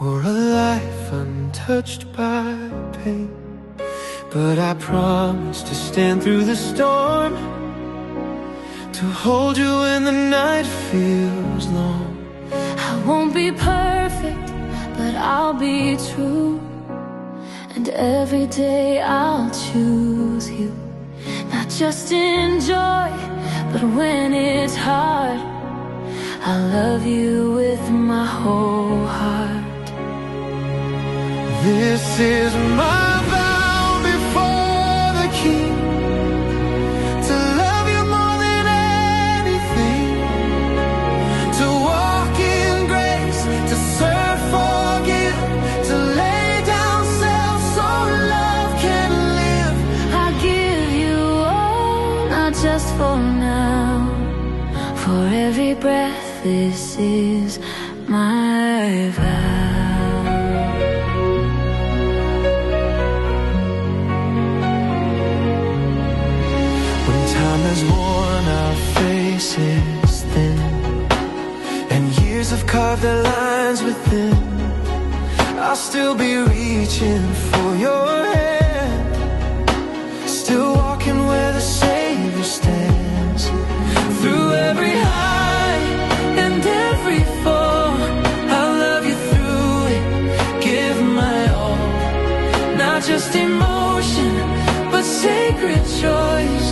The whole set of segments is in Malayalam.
or a life untouched by pain. But I promise to stand through the storm, to hold you when the night feels long. I won't be perfect, but I'll be true, and every day I'll choose you. Not just in joy, but when it's hard, I love you with my whole heart. This is my vow before the King, to love you more than anything, to walk in grace, to serve, forgive, to lay down self so love can live. I give you all, not just for now, for every breath. This is my vow. When time has worn our faces thin, and years have carved their lines within, I'll still be reaching for your hand, still walking where the Savior stands. Through every high and every fall, I'll love you through it, give my all. Not just emotion, but sacred choice,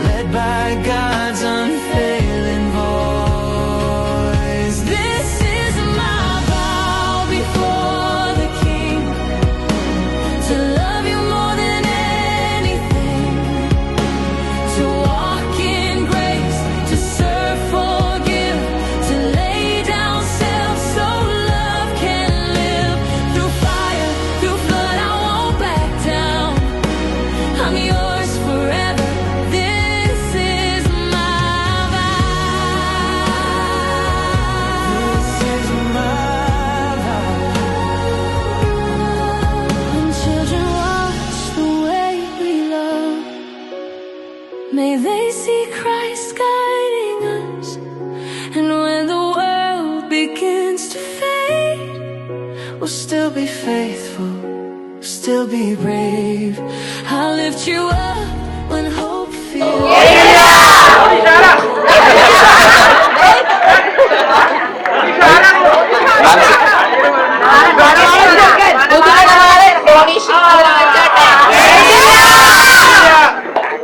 led by God's unfailing voice. This is my vow before the King, to love you more than anything, to walk in grace, to serve, forgive, to lay down self so love can live. Through fire, through flood, I won't back down. I'm yours forever. This is my vow. This is my vow. When children watch the way we love, may they see Christ guiding us. And when the world begins to fade, We'll still be faithful, still be brave. I'll lift you up when hope feels.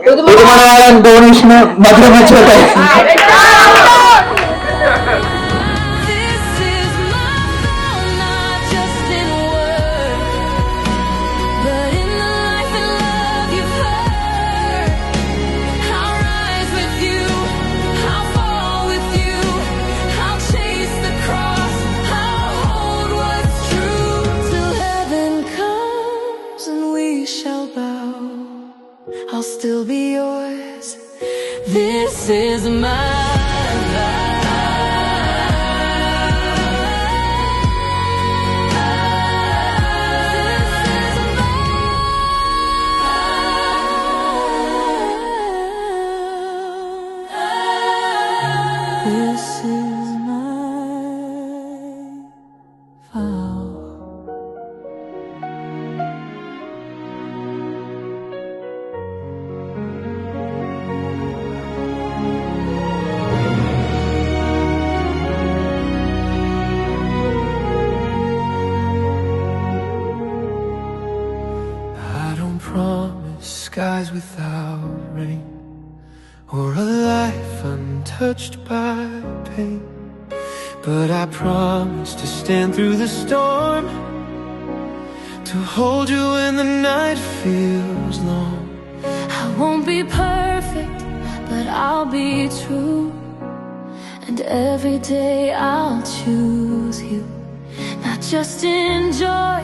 Puthumanavalan ഡൊണേഷന് മധുരം വെച്ചോട്ടെ. This is my vow, not just in word, but in the life and love you've heard. I'll rise with you, I'll fall with you, I'll chase the cross, I'll hold what's true, till heaven comes and we shall bow. I'll still be yours. This is my This is my vow. I don't promise skies without rain, or a life untouched by pain. But I promise to stand through the storm, to hold you when the night feels long. I won't be perfect, but I'll be true, and every day I'll choose you. Not just in joy,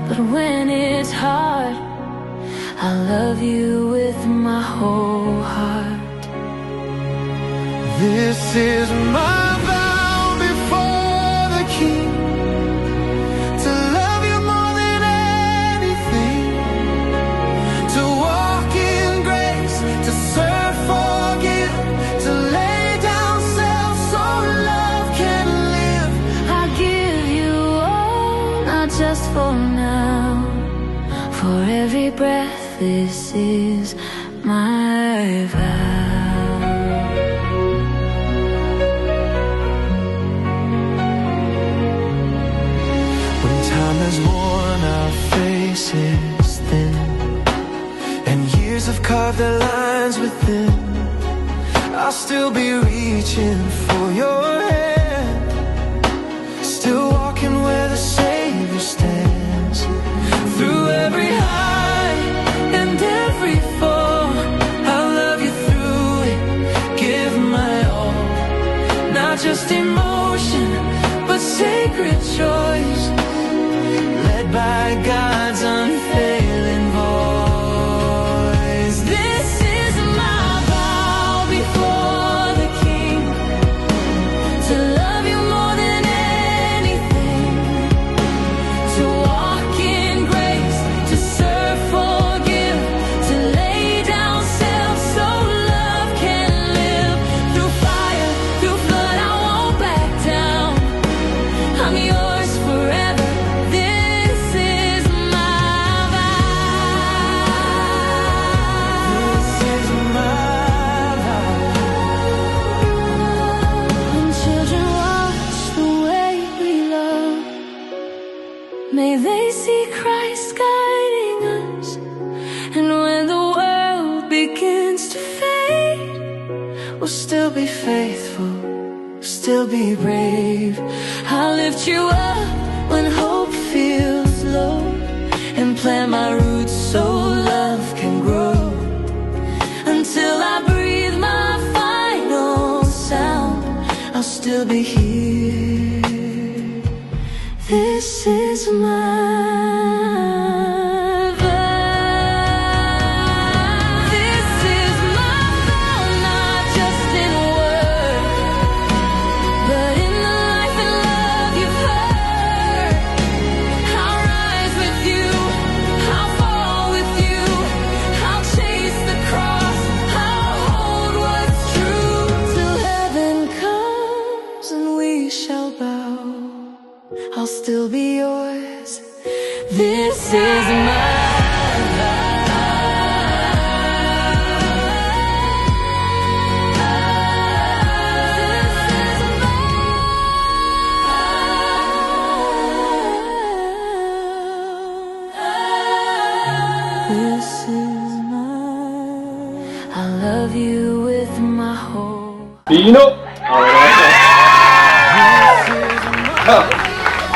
but when it's hard, I love you with my whole heart. This is my vow before the King, to love you more than anything, to walk in grace, to serve, forgive, to lay down self so love can live. I give you all, just for now. For every breath, this is my vow. When time has worn our faces thin, and years have carved their lines within, I'll still be reaching for your hand, still walking where the Savior stands. Through every high and every fall, I'll love you through it, give my all. Not just emotion, but sacred choice, led by God's unfailing voice. This is my vow before the King, to love you more than anything, to walk in grace, to serve, forgive, to lay down self so love can live. Through fire, through flood, I won't back down. I'm yours forever. This is my vow. This is my vow. When children watch the way we love, may they see Christ guiding us. And when the world begins to fade, we'll still be faithful, still be brave. I'll lift you up when hope feels low, and plant my roots so love can grow. Until I breathe my final sound, I'll still be here. This is my vow. This is my vow, not just in word, but in the life and love you've heard. I'll rise with you, I'll fall with you, I'll chase the cross, I'll hold what's true, till heaven comes and we shall bow. I'll still be yours. This is my This is my I love you with my whole Tinu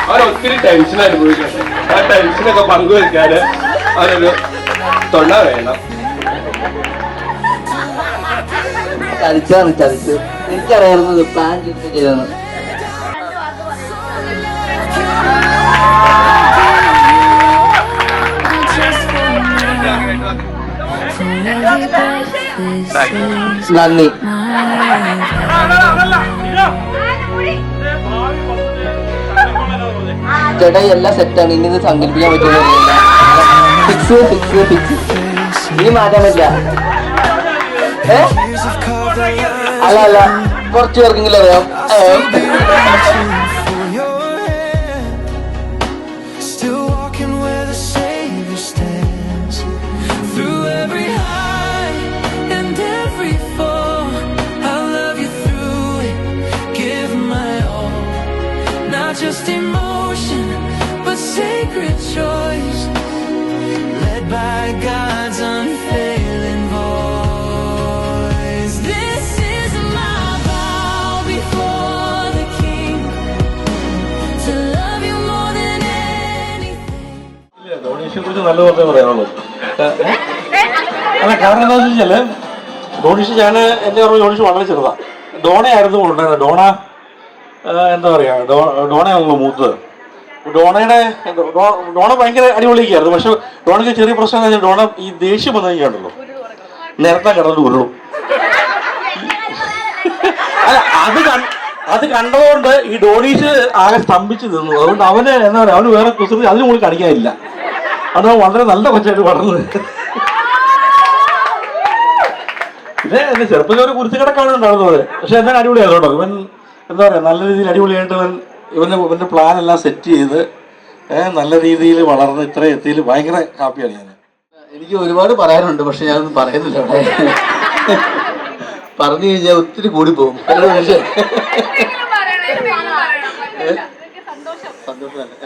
അവൻ ഒത്തിരി ടെൻഷൻ അനുഭവിക്കട്ടെ. ആ ടെൻഷനൊക്കെ പങ്കുവെക്കാന് അവനൊരു തൊണ്ട വേണം. ചതിച്ചു എനിക്കറിയാവുന്നത് പ്ലാൻ ചെയ്തതാണ്. നന്ദി. ചേട്ടാ എല്ലാം സെറ്റാണ്, ഇനി ഇത് സങ്കല്പിക്കാൻ പറ്റുന്ന ഫിക്സ് ഫിക്സ് ഫിക്സ് ഇനി മാറ്റാൻ പറ്റില്ല. Years have carved their lines അല്ല അല്ല കുറച്ചു പേർക്കെങ്കിലും അറിയാം. for your hand, still walking where the Savior stands. Through every high and every fall, I'll love you through it, give my all. Not just emotion, but sacred choice, led by God's unfailing voice. This is my vow before the King, to love you more than anything. ഡോണേഷനെ കുറിച്ച് നല്ല പറഞ്ഞേ പറയാനുള്ളൂ. അല്ല കാരണം എന്താണെന്ന് വെച്ചാല് ഡോണേഷൻ ഞാൻ എൻ്റെ ഓർമ്മ ഡോണേഷൻ വളരെ ചെറുതാണ്. ഡോണയായിരുന്നു ഉണ്ടായിരുന്നത്. എന്താ പറയാ ഡോണയാണല്ലോ മൂത്തത്. ഡോണ ഭയങ്കര അടിപൊളിയൊക്കെയായിരുന്നു. പക്ഷെ ഡോണയ്ക്ക് ചെറിയ പ്രശ്നം എന്താ വെച്ചാൽ ഡോണ ഈ ദേഷ്യം വന്നു കഴിഞ്ഞാണല്ലോ നേരത്തെ കിടന്നു ഉരുളും. അല്ല അത് കണ്ടതുകൊണ്ട് ഈ ഡോണീസ് ആകെ സ്തംഭിച്ചു നിന്നു. അതുകൊണ്ട് അവന് എന്താ പറയാ അവന് വേറെ കുസൃതി അതിന് കൂടി കാണിക്കാനില്ല. അത് വളരെ നല്ല കൊച്ചായിട്ട് വളർന്നത്. ഇത് എന്റെ ചെറുപ്പത്തിൽ ഒരു കുരുത്തുകിടക്കാണ് ഉണ്ടാകുന്നത്. പക്ഷെ എന്തായാലും അടിപൊളിയായിരുന്നു കേട്ടോ. ഇവൻ എന്താ പറയാ നല്ല രീതിയിൽ അടിപൊളിയായിട്ട് ഇവന്റെ പ്ലാൻ എല്ലാം സെറ്റ് ചെയ്ത് നല്ല രീതിയിൽ വളർന്ന് ഇത്രയും എത്തിയിൽ ഭയങ്കര ഹാപ്പിയാണ് ഞാൻ. എനിക്ക് ഒരുപാട് പറയാനുണ്ട്, പക്ഷെ ഞാനൊന്നും പറയുന്നില്ല അവിടെ. പറഞ്ഞു കഴിഞ്ഞാൽ ഒത്തിരി കൂടി പോകും. സന്തോഷമല്ല,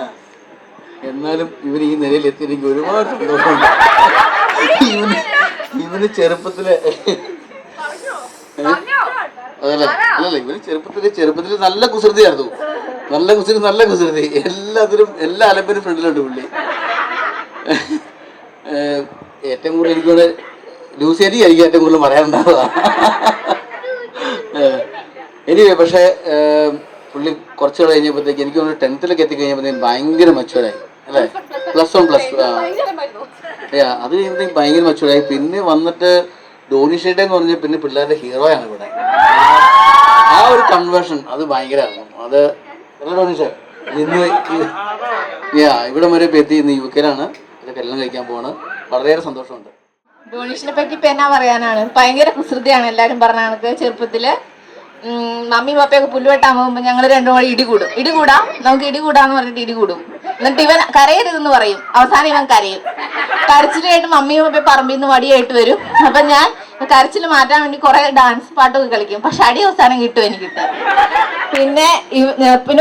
എന്നാലും ഇവന് ഈ നിലയിൽ എത്തി എനിക്ക് ഒരുപാട് സന്തോഷമുണ്ട്. ഇവന് ചെറുപ്പത്തില് അതല്ല അല്ലല്ല ഇവന് ചെറുപ്പത്തില് നല്ല കുസൃതിയായിരുന്നു. നല്ല കുസൃതി എല്ലാത്തിനും എല്ലാ അലമ്പിനും ഫ്രണ്ടിലുണ്ട് പുള്ളി. ഏറ്റവും കൂടുതൽ എനിക്കൂടെ ലൂസിയാറ്റി ആയിരിക്കും ഏറ്റവും കൂടുതൽ പറയാനുണ്ടാവുക. എനിവേ പക്ഷേ പുള്ളി കുറച്ച് കഴിഞ്ഞപ്പോഴത്തേക്ക് എനിക്ക് തോന്നുന്നു 10th എത്തിക്കഴിഞ്ഞപ്പോഴത്തേക്കും ഭയങ്കര മച്ചുവറായി അല്ലേ? +1 +2 അത് കഴിയുമ്പോഴത്തേക്ക് ഭയങ്കര മച്ചുവറായി. പിന്നെ വന്നിട്ട് ഡോണിഷേട്ടെ എന്ന് പറഞ്ഞാൽ പിന്നെ പിള്ളേരുടെ ഹീറോയാണ് ഇവിടെ. ആ ഒരു കൺവേർഷൻ അത് ഭയങ്കരമായിരുന്നു. അത് ഡോണിഷേ ഇന്ന് ഇവിടെ വരെ എത്തി, ഇന്ന് UK-ലാണ് ഇതൊക്കെ എല്ലാം കഴിക്കാൻ പോവാണ്. വളരെയേറെ സന്തോഷമുണ്ട്. ഡോണീഷിനെ പറ്റി ഇപ്പൊ എന്നാ പറയാനാണ്, ഭയങ്കര കുസൃതിയാണ്. എല്ലാരും പറഞ്ഞ കണക്ക് ചെറുപ്പത്തില് മമ്മി പപ്പയൊക്കെ പുല്ലുവെട്ടാൻ പോകുമ്പോ ഞങ്ങൾ രണ്ടും കൂടി ഇടികൂടാം നമുക്ക് ഇടികൂടാന്ന് പറഞ്ഞിട്ട് ഇടികൂടും. എന്നിട്ട് ഇവൻ കരയരുതെന്ന് പറയും, അവസാനം ഇവൻ കരയും. കരച്ചിലായിട്ട് മമ്മിയും പപ്പയും പറമ്പിൽ നിന്ന് വടിയായിട്ട് വരും. അപ്പൊ ഞാൻ കരച്ചിൽ മാറ്റാൻ വേണ്ടി കുറെ ഡാൻസ് പാട്ടൊക്കെ കളിക്കും, പക്ഷെ അടി അവസാനം കിട്ടും എനിക്കിട്ട്. പിന്നെ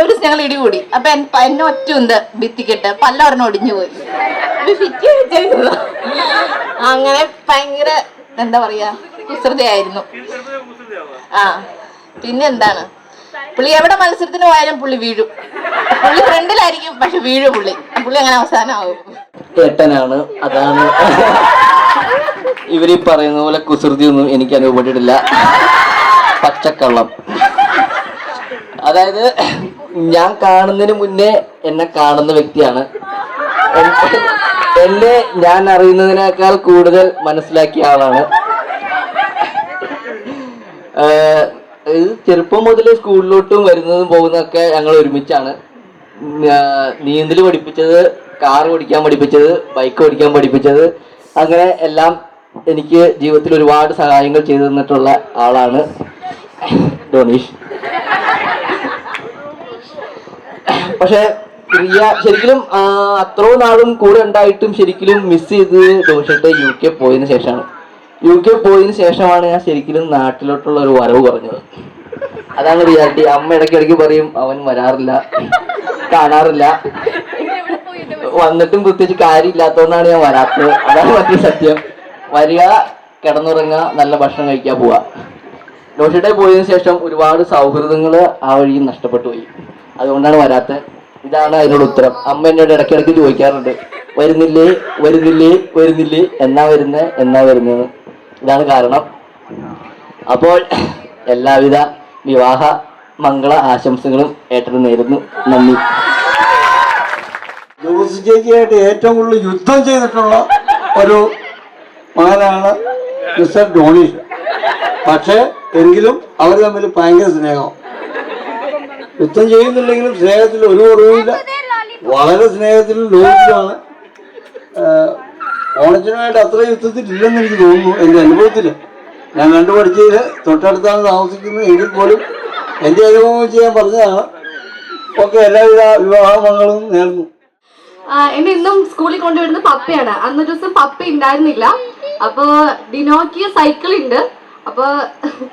ഒരു ദിവസം ഞങ്ങൾ ഇടികൂടി. അപ്പൊ എന്നെ ഒറ്റുണ്ട് ഭിത്തിക്കിട്ട് പല്ലൊരെണ്ണം ഒടിഞ്ഞു പോയി. അങ്ങനെ ഭയങ്കര എന്താ പറയാ കുസൃതിയായിരുന്നു. ആ പിന്നെ എന്താണ്, പുള്ളി എവിടെ മത്സരത്തിന് പോയാലും പുള്ളി വീഴും. പുള്ളി ഫ്രണ്ടിലായിരിക്കും, പക്ഷെ വീഴും പുള്ളി അങ്ങനെ അവസാനമാകും. ഏട്ടനാണ്, അതാണ്. ഇവരീ പറയുന്ന പോലെ കുസൃതിയൊന്നും എനിക്ക് അനുഭവപ്പെട്ടിട്ടില്ല. പച്ചക്കള്ളം. അതായത് ഞാൻ കാണുന്നതിന് മുന്നേ എന്നെ കാണുന്ന വ്യക്തിയാണ്. എന്നെ ഞാൻ അറിയുന്നതിനേക്കാൾ കൂടുതൽ മനസ്സിലാക്കിയ ആളാണ്. ചെറുപ്പം മുതൽ സ്കൂളിലോട്ടും വരുന്നതും പോകുന്നതൊക്കെ ഞങ്ങൾ ഒരുമിച്ചാണ്. നീന്തൽ പഠിപ്പിച്ചത്, കാർ ഓടിക്കാൻ പഠിപ്പിച്ചത്, ബൈക്ക് ഓടിക്കാൻ പഠിപ്പിച്ചത്, അങ്ങനെ എല്ലാം എനിക്ക് ജീവിതത്തിൽ ഒരുപാട് സഹായങ്ങൾ ചെയ്തു തന്നിട്ടുള്ള ആളാണ് ഡോണീഷ്. പക്ഷെ പ്രിയ ശരിക്കും അത്രയും നാളും കൂടെ ഉണ്ടായിട്ടും ശരിക്കും മിസ് ചെയ്ത് ഡോഷേട്ട് UK പോയതിനു ശേഷമാണ്. UK പോയതിനു ശേഷമാണ് ഞാൻ ശരിക്കും നാട്ടിലോട്ടുള്ള ഒരു വരവ് പറഞ്ഞത്. അതാണ് റിയാലിറ്റി. അമ്മ ഇടയ്ക്കിടയ്ക്ക് പറയും അവൻ വരാറില്ല, കാണാറില്ല, വന്നിട്ടും പ്രത്യേകിച്ച് കാര്യമില്ലാത്തതുകൊണ്ടാണ് ഞാൻ വരാത്തത്. അതാണ് മറ്റൊരു സത്യം. വരിക, കിടന്നുറങ്ങുക, നല്ല ഭക്ഷണം കഴിക്കാൻ പോവുക. ഡോഷേട്ടെ പോയതിനു ശേഷം ഒരുപാട് സൗഹൃദങ്ങൾ ആ വഴിയും നഷ്ടപ്പെട്ടു പോയി. അതുകൊണ്ടാണ് വരാത്തത്. ഇതാണ് അതിനോട് ഉത്തരം. അമ്മ എന്നോട് ഇടയ്ക്കിടയ്ക്ക് ചോദിക്കാറുണ്ട്, വരുന്നില്ലേ, എന്നാ വരുന്നത്. ഇതാണ് കാരണം. അപ്പോൾ എല്ലാവിധ വിവാഹ മംഗള ആശംസകളും ഏട്ടന് നേരുന്നു. നന്ദി. ജോസ് ചേച്ചിയായിട്ട് ഏറ്റവും കൂടുതൽ യുദ്ധം ചെയ്തിട്ടുള്ള ഒരു മകനാണ് മിസ്റ്റർ ഡോണീഷ്. പക്ഷേ എങ്കിലും അവർ തമ്മിൽ ഭയങ്കര സ്നേഹം. യുദ്ധം ചെയ്യുന്നില്ലെങ്കിലും സ്നേഹത്തിൽ ഒരു കുറവുമില്ല. വളരെ സ്നേഹത്തിലും ലോകത്തിലുമാണ്. ഓണത്തിനുമായിട്ട് അത്ര യുദ്ധത്തിലില്ലെന്ന് എനിക്ക് തോന്നുന്നു. എൻ്റെ അനുഭവത്തിൽ ഞാൻ കണ്ടുപഠിച്ചതിൽ തൊട്ടടുത്താണ് താമസിക്കുന്നത് എങ്കിൽ പോലും എൻ്റെ അനുഭവം വെച്ച് ഞാൻ പറഞ്ഞതാണ്. ഓക്കെ, എല്ലാവിധ വിവാഹമംഗളും നേർന്നു. എന്നെ ഇന്നും സ്കൂളിൽ കൊണ്ടുവരുന്നത് പപ്പയാണ്. അന്നൊരു ദിവസം പപ്പ ഉണ്ടായിരുന്നില്ല. അപ്പൊ ഡിനോക്ക് സൈക്കിൾ ഉണ്ട്. അപ്പൊ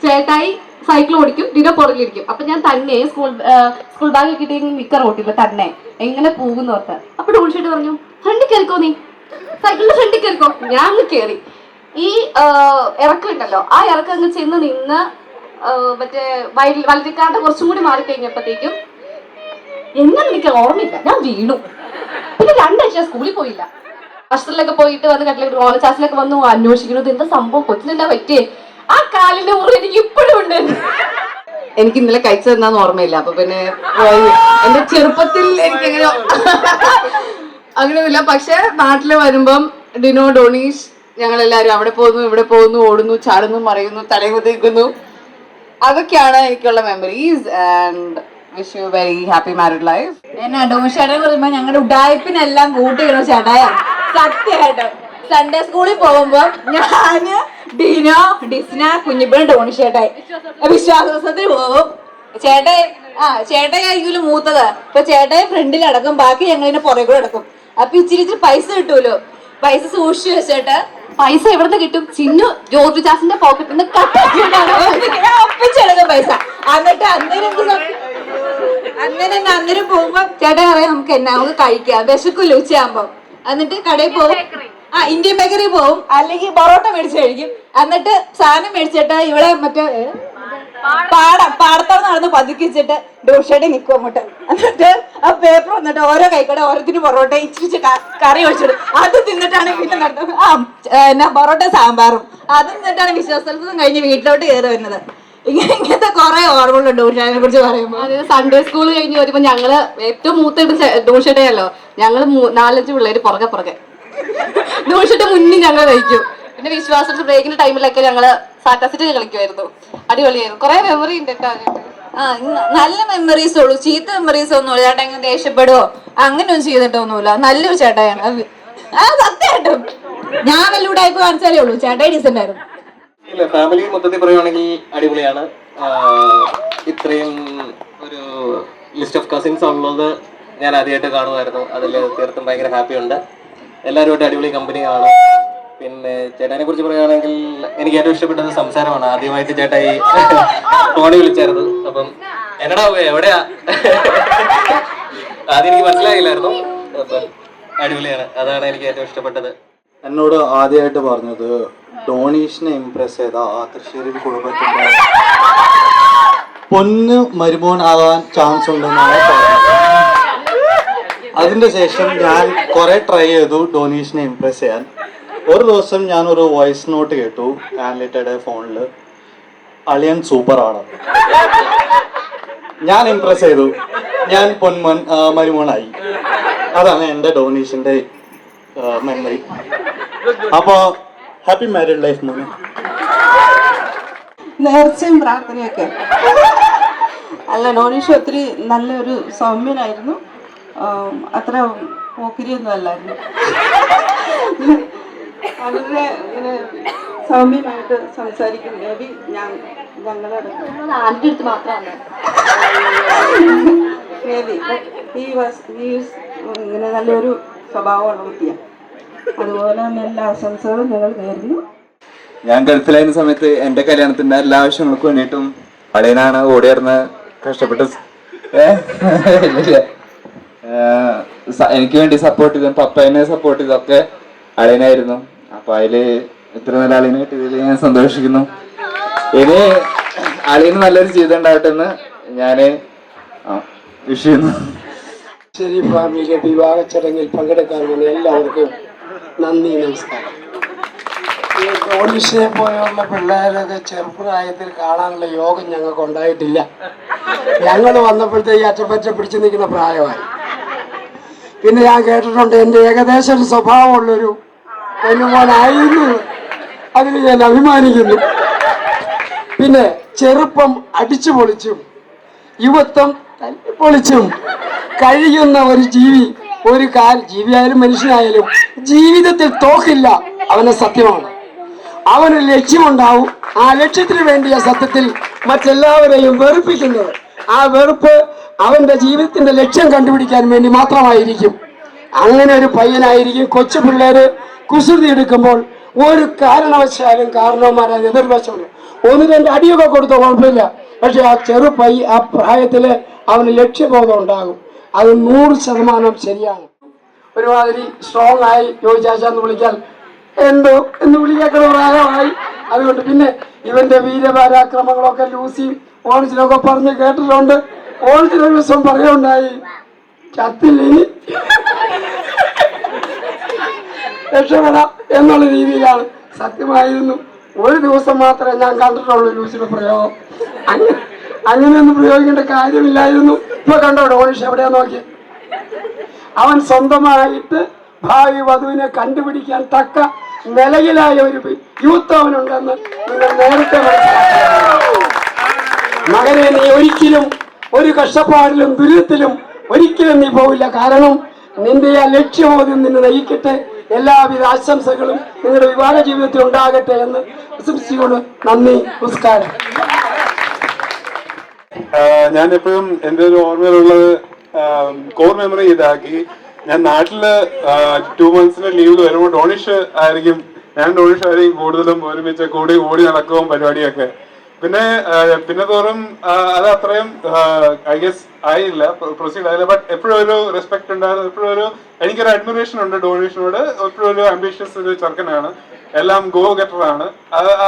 ചേട്ടായി സൈക്കിൾ ഓടിക്കും, ഡിനോ പുറകിലിരിക്കും. അപ്പൊ ഞാൻ തന്നെ സ്കൂൾ ബാഗ് കിട്ടി നിക്കർ ഓട്ടില്ല തന്നെ എങ്ങനെ പോകുന്ന ഓർത്ത്. അപ്പൊ ഡോൾഷേട്ട് പറഞ്ഞു, ഫ്രണ്ടിൽ കയറിക്കോ, നീ സൈക്കിളിന്റെ ഫ്രണ്ടിൽ കയറിക്കോ. ഞാൻ അങ്ങ് കയറി. ഈ ഇറക്കം ഉണ്ടല്ലോ, ആ ഇറക്കം അങ്ങ് ചെന്ന് നിന്ന് മറ്റേ വലതിക്കാണ്ട് കുറച്ചും കൂടി മാറിക്കഴിഞ്ഞപ്പോഴത്തേക്കും എങ്ങനെ എനിക്ക് ഓർമ്മയില്ല, ഞാൻ വീണു. പിന്നെ 2 ആഴ്ച സ്കൂളിൽ പോയില്ല. ഹോസ്റ്റലിലൊക്കെ പോയിട്ട് വന്ന് കട്ടിലേക്ക് കോളേജ് ക്ലാസ്സിലൊക്കെ വന്നു അന്വേഷിക്കുന്നത് എന്താ സംഭവം, കൊച്ചിനെന്താ പറ്റിയേ. ആ കാലിന്റെ മുറി എനിക്ക് ഇപ്പോഴും ഉണ്ട്. എനിക്ക് ഇന്നലെ കഴിച്ചു തന്നാന്ന് ഓർമ്മയില്ല. അപ്പൊ പിന്നെ എന്റെ ചെറുപ്പത്തിൽ എനിക്ക് അങ്ങനെയൊന്നുമില്ല. പക്ഷെ നാട്ടില് വരുമ്പം ഡിനോ, ഡോണീഷ്, ഞങ്ങളെല്ലാരും അവിടെ പോകുന്നു, ഇവിടെ പോകുന്നു, ഓടുന്നു, ചാടുന്നു, മറിയുന്നു, തലകുത്തിക്കുന്നു. അതൊക്കെയാണ് എനിക്കുള്ള memories. And wish you very happy married life. എന്നാ ഡോഷേട്ടെ പറയുമ്പോ ഞങ്ങളുടെ ഉഡായ്പിനെല്ലാം കൂട്ടിയിടണം ചേട്ടായ. സത്യമായിട്ടും സൺഡേ സ്കൂളിൽ പോകുമ്പോ ഞാന് ഡിനോ, ഡിസ്ന, കുഞ്ഞിപ്പൻ, ഡോണിഷേട്ടായി വിശ്വാസത്തിൽ പോകും. ചേട്ടായി ചേട്ടനായിരിക്കും മൂത്തത്. ഇപ്പൊ ചേട്ടൻ ഫ്രണ്ടിലടക്കും, ബാക്കി ഞങ്ങളിങ്ങനെ പുറകെ കൂടെ അടക്കും. അപ്പൊ ഇച്ചിരി പൈസ കിട്ടുമല്ലോ, പൈസ സൂക്ഷിച്ചു വെച്ചിട്ട് പൈസ എവിടെ കിട്ടും? ചിന്നു ജോർജ് ജാസിന്റെ പോക്കറ്റിൽ നിന്ന് ഒപ്പിച്ചെടുക്കും പൈസ. എന്നിട്ട് അന്നേരം പോകുമ്പോ ചേട്ടൻ പറയാം നമുക്ക് കഴിക്കാം, വിശക്കില്ല ഉച്ചയാകുമ്പോ. എന്നിട്ട് കടയിൽ പോകും, ഇന്ത്യൻ ബേക്കറി പോകും, അല്ലെങ്കിൽ പൊറോട്ട മേടിച്ച് കഴിക്കും. എന്നിട്ട് സാധനം മേടിച്ചിട്ട് ഇവിടെ മറ്റേ പാടത്തോടെ നടന്ന് പതുക്കിച്ചിട്ട് ഡോഷയുടെ നിൽക്കും അങ്ങോട്ട്. എന്നിട്ട് ആ പേപ്പർ വന്നിട്ട് ഓരോ കൈക്കട ഓരോത്തിന് പൊറോട്ട ഇച്ചിരി കറി ഒഴിച്ചിടും. അത് തിന്നിട്ടാണ് പിന്നെ നടത്തുന്നത്. പൊറോട്ട സാമ്പാറും അത് തിന്നിട്ടാണ് വിശ്വാസസ്ഥലത്തും കഴിഞ്ഞ് വീട്ടിലോട്ട് കയറി വരുന്നത്. ഇങ്ങനത്തെ കുറെ ഓർമ്മകളുണ്ട് ഡോഷയെ കുറിച്ച് പറയുമ്പോൾ. അതായത് സൺഡേ സ്കൂൾ കഴിഞ്ഞ് വരുമ്പോ ഞങ്ങള് ഏറ്റവും മൂത്ത ഡോഷയുടെയല്ലോ, ഞങ്ങള് 4-5 പിള്ളേര് പുറകെ ഡോഷയുടെ മുന്നിൽ ഞങ്ങൾ കഴിക്കും. പിന്നെ വിശ്വാസത്തിൽ ബ്രേക്കിന്റെ ടൈമിലൊക്കെ ഞങ്ങള് സാറ്റാസിറ്റ് കളിക്കുമായിരുന്നു. അടിപൊളിയായിരുന്നു. കുറെ മെമ്മറി ഉണ്ട് കേട്ടോ. നല്ല മെമ്മറീസ് ഉള്ളൂ, ചീത്ത മെമ്മറീസ് ഒന്നുമില്ല. ചേട്ടാ ഇങ്ങനെ ദേഷ്യപ്പെടുവോ അങ്ങനെയൊന്നും ചെയ്തിട്ടൊന്നുമില്ല. നല്ലൊരു ചേട്ടായാണ്. സത്യമായിട്ടും ഞാൻ വല്ല ഉടായ്പ കാണിച്ചാലേ ഉള്ളൂ, ചേട്ടായി ഡീസന്റ് ആയിരുന്നു. ഇല്ല, ഫാമിലി മൊത്തത്തിൽ പറയുവാണെങ്കിൽ അടിപൊളിയാണ്. ഇത്രയും ഒരു ലിസ്റ്റ് ഓഫ് കസിൻസ് ഉള്ളത് ഞാൻ ആദ്യമായിട്ട് കാണുമായിരുന്നു. അതിൽ തീർത്തും ഭയങ്കര ഹാപ്പി ഉണ്ട്. എല്ലാവരുമായിട്ട് അടിപൊളി കമ്പനിയാണ്. പിന്നെ ചേട്ടനെ കുറിച്ച് പറയുകയാണെങ്കിൽ എനിക്ക് ഏറ്റവും ഇഷ്ടപ്പെട്ടത് സംസാരമാണ്. ആദ്യമായിട്ട് ചേട്ടായി ഫോണിൽ വിളിച്ചായിരുന്നു. അപ്പം എന്നടാ എവിടെയാ ആദ്യം എനിക്ക് മനസ്സിലായില്ലായിരുന്നു. അപ്പം അടിപൊളിയാണ്, അതാണ് എനിക്ക് ഏറ്റവും ഇഷ്ടപ്പെട്ടത്. എന്നോട് ആദ്യമായിട്ട് പറഞ്ഞത് ഡോണീഷിനെ ഇംപ്രസ് ചെയ്ത ആ തൃശ്ശൂരിൽ കുടുംബത്തിന്റെ പൊന്ന് മരുമോൻ ആവാൻ ചാൻസ് ഉണ്ടെന്നാണ് പറഞ്ഞത്. അതിന്റെ ശേഷം ഞാൻ കുറെ ട്രൈ ചെയ്തു ഡോണീഷിനെ ഇംപ്രസ് ചെയ്യാൻ. ഒരു ദിവസം ഞാനൊരു വോയിസ് നോട്ട് കേട്ടു ആൻലിറ്റയുടെ ഫോണിൽ, അളിയൻ സൂപ്പറാണ്. ഞാൻ ഇംപ്രസ് ചെയ്തു, ഞാൻ മരുമോനായി. അതാണ് എൻ്റെ ഡോണീഷിന്റെ മെമ്മറി. അപ്പോൾ ഹാപ്പി മാരീഡ് ലൈഫ് മോനെ. നേർച്ചയും പ്രാർത്ഥനയൊക്കെ അല്ല, ഡോണീഷ് ഒത്തിരി നല്ലൊരു സൗമ്യനായിരുന്നു. അത്ര പോക്കിരിയൊന്നും അല്ലായിരുന്നു. വളരെ ഇങ്ങനെ സൗമ്യമായിട്ട് സംസാരിക്കും. ബേബി ഞങ്ങളുടെ അടുത്ത് മാത്രമാണ് ബേബി ഇങ്ങനെ നല്ലൊരു സ്വഭാവമുള്ള കുട്ടിയാണ്. അതുപോലെ തന്നെ എല്ലാ ആശംസകളും ഞങ്ങൾ നേരുന്നു. ഞാൻ ഗൾഫിലായിരുന്ന സമയത്ത് എൻ്റെ കല്യാണത്തിൻ്റെ എല്ലാ ആവശ്യങ്ങൾക്കും വേണ്ടിയിട്ടും അളിയനാണ് ഓടിയായിരുന്ന കഷ്ടപ്പെട്ട് എനിക്ക് വേണ്ടി സപ്പോർട്ട് ചെയ്തും പപ്പേനെ സപ്പോർട്ട് ചെയ്തൊക്കെ അളിയനായിരുന്നു. അപ്പൊ അതില് ഇത്ര നല്ല അളിയനെ കിട്ടിയതിൽ ഞാൻ സന്തോഷിക്കുന്നു. ഇനി അളിയന് നല്ലൊരു ജീവിതം ഉണ്ടാവട്ടെ എന്ന് ഞാന് വിഷ് ചെയ്യുന്നു. ശരി, ഫാമിലിയിലെ വിവാഹ ചടങ്ങിൽ പങ്കെടുക്കാൻ വന്ന എല്ലാവർക്കും നന്ദി, നമസ്കാരം. ഈ ഡോണീഷിനെ പോലെയുള്ള പിള്ളേരൊക്കെ ചെറുപ്രായത്തിൽ കാണാനുള്ള യോഗം ഞങ്ങൾക്ക് ഉണ്ടായിട്ടില്ല. ഞങ്ങൾ വന്നപ്പോഴത്തേക്ക് അറ്റപ്പറ്റ പിടിച്ചു നിൽക്കുന്ന പ്രായമായി. പിന്നെ ഞാൻ കേട്ടിട്ടുണ്ട് എൻ്റെ ഏകദേശം ഒരു സ്വഭാവമുള്ളൊരു പെണ്ണുമോനായിരുന്നു. അതിൽ ഞാൻ അഭിമാനിക്കുന്നു. പിന്നെ ചെറുപ്പം അടിച്ചു പൊളിച്ചും യുവത്വം തല്ലിപ്പൊളിച്ചും കഴിയുന്ന ഒരു ജീവി, ഒരു ജീവിയായാലും മനുഷ്യനായാലും ജീവിതത്തിൽ തോക്കില്ല. അവന് സത്യമാണ്, അവനൊരു ലക്ഷ്യമുണ്ടാവും. ആ ലക്ഷ്യത്തിന് വേണ്ടിയ സത്യത്തിൽ മറ്റെല്ലാവരെയും വെറുപ്പിക്കുന്നത്. ആ വെറുപ്പ് അവന്റെ ജീവിതത്തിന്റെ ലക്ഷ്യം കണ്ടുപിടിക്കാൻ വേണ്ടി മാത്രമായിരിക്കും. അങ്ങനെ ഒരു പയ്യനായിരിക്കും കൊച്ചു പിള്ളേര് കുസൃതി എടുക്കുമ്പോൾ ഒരു കാരണവശാലും കാരണവന്മാരെ എതിർവശമുള്ളൂ. 1-2 അടിയൊക്കെ കൊടുത്തോ കുഴപ്പമില്ല. പക്ഷെ ആ ആ പ്രായത്തില് അവന് ലക്ഷ്യബോധം ഉണ്ടാകും. അത് 100% ശരിയാണ്. ഒരുമാതിരി സ്ട്രോങ് ആയി ചോദിച്ചാന്ന് വിളിക്കാൻ എന്തോ എന്ന് വിളിക്കാക്കുന്ന പ്രായമായി. അതുകൊണ്ട് പിന്നെ ഇവന്റെ വീരപരാക്രമങ്ങളൊക്കെ ലൂസിയും ഓണത്തിനൊക്കെ പറഞ്ഞ് കേട്ടിട്ടുണ്ട്. ഓണത്തിനൊരു ദിവസം പറയുണ്ടായി, ചത്തില്ലെങ്കിൽ രക്ഷപ്പെടാം എന്നുള്ള രീതിയിലാണ്. സത്യമായിരുന്നു. ഒരു ദിവസം മാത്രമേ ഞാൻ കണ്ടിട്ടുള്ളൂ ലൂസിയുടെ പ്രയോഗം. അങ്ങനെയൊന്നും പ്രയോഗിക്കേണ്ട കാര്യമില്ലായിരുന്നു. ഇപ്പൊ കണ്ടോ ഡോണീഷ് എവിടെയാ നോക്കി. അവൻ സ്വന്തമായിട്ട് ഭാവി വധുവിനെ കണ്ടുപിടിക്കാൻ തക്ക നിലയിലായ ഒരു യൂത്ത് അവനുണ്ടെന്ന് നിങ്ങൾ നേരത്തെ മനസ്സിലാക്കുക. മകനെ, നീ ഒരിക്കലും ഒരു കഷ്ടപ്പാടിലും ദുരിതത്തിലും ഒരിക്കലും നീ പോവില്ല. കാരണം നിന്റെ ആ ലക്ഷ്യമോദ്യം നിന്നെ നയിക്കട്ടെ. എല്ലാവിധ ആശംസകളും നിങ്ങളുടെ വിവാഹ ജീവിതത്തിൽ ഉണ്ടാകട്ടെ എന്ന് ആശംസിച്ചുകൊണ്ട് നന്ദി, നമസ്കാരം. ഞാൻ എപ്പോഴും എൻ്റെ ഒരു ഓർമ്മയിലുള്ളത് കോർ മെമ്മറി ഇതാക്കി. ഞാൻ നാട്ടില് 2 months ലീവിൽ വരുമ്പോൾ ഡോണിഷ് ആയിരിക്കും, ഞാൻ ഡോണിഷ് ആയിരിക്കും കൂടുതലും ഒരുമിച്ച് കൂടി ഓടി നടക്കുകയും പരിപാടിയൊക്കെ. പിന്നെ തോറും അത് അത്രയും ഐ ഗസ് ആയില്ല, പ്രൊസീഡ് ആയില്ല. ബട്ട് എപ്പോഴും ഒരു റെസ്പെക്ട് ഉണ്ടായിരുന്നു, എപ്പോഴും ഒരു എനിക്കൊരു അഡ്മിറേഷൻ ഉണ്ട് ഡോണിഷിനോട്. എപ്പോഴും ഒരു ആംബിഷ്യസ് ഒരു ചെറുക്കനാണ്, എല്ലാം ഗോ ഗെറ്ററാണ്.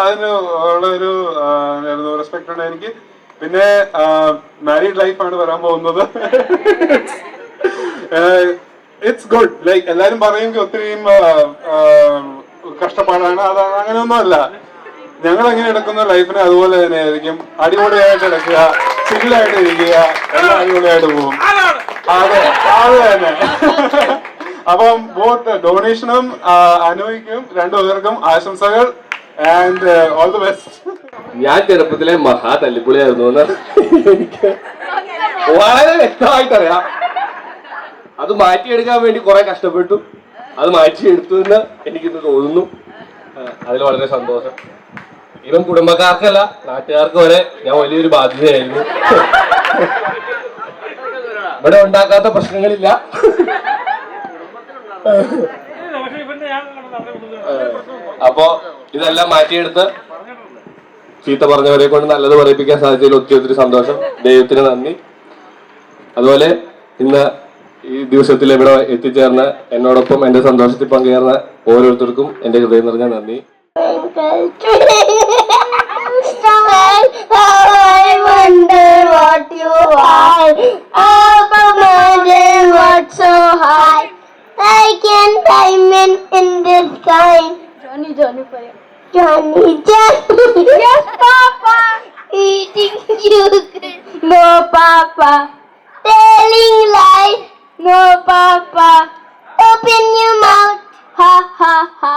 അതിന് ഉള്ള ഒരു റെസ്പെക്ട് ഉണ്ട് എനിക്ക്. പിന്നെ മാരീഡ് ലൈഫാണ് വരാൻ പോകുന്നത്. It's good. ലൈക്ക് എല്ലാരും പറയുമെങ്കിൽ ഒത്തിരിയും കഷ്ടപ്പാടാണ്, അത് അങ്ങനെയൊന്നും അല്ല. ഞങ്ങൾ എങ്ങനെ എടുക്കുന്ന ലൈഫിനെ അതുപോലെ തന്നെ ആയിരിക്കും. അടിപൊളിയായിട്ട് എടുക്കുക, ചില്ലായിട്ട് ഇരിക്കുക, എല്ലാം അടിപൊളിയായിട്ട് പോകും. അതെ, അത് തന്നെ. അപ്പം ബോത്ത് ഡൊണേഷനും അനുഭവിക്കും രണ്ടുപേർക്കും ആശംസകൾ ആൻഡ് ഓൾ ദി ബെസ്റ്റ്. ഞാൻ ചെറുപ്പത്തിലെ മഹാ തല്ലിപ്പൊളിയായിരുന്നു എന്ന് എനിക്ക് വളരെ വ്യക്തമായിട്ടറിയാം. അത് മാറ്റിയെടുക്കാൻ വേണ്ടി കുറെ കഷ്ടപ്പെട്ടു, അത് മാറ്റിയെടുത്തു എന്ന് എനിക്കിന്ന് തോന്നുന്നു. അതിൽ വളരെ സന്തോഷം. ഇവൻ കുടുംബക്കാർക്കല്ല, നാട്ടുകാർക്ക് വരെ ഞാൻ വലിയൊരു ബാധ്യതയായിരുന്നു. ഇവിടെ ഉണ്ടാക്കാത്ത പ്രശ്നങ്ങളില്ല. അപ്പോ ഇതെല്ലാം മാറ്റിയെടുത്ത് ചീത്ത പറഞ്ഞവരെ കൊണ്ട് നല്ലത് പറയിപ്പിക്കാൻ സാധിച്ചതിൽ ഒത്തിരി സന്തോഷം. ദൈവത്തിന് നന്ദി. അതുപോലെ ഇന്ന് ഈ ദിവസത്തിൽ ഇവിടെ എത്തിച്ചേർന്ന് എന്നോടൊപ്പം എന്റെ സന്തോഷത്തിൽ പങ്കുചേർന്ന ഓരോരുത്തർക്കും എന്റെ ഹൃദയം നിറഞ്ഞ നന്ദി. I wonder what you are. Up a mountain, what so high? Like an diamond in the sky. Johnny, Johnny, yes, Papa. Eating sugar, no, Papa. Telling lies, no, Papa. Open your mouth, ha, ha, ha.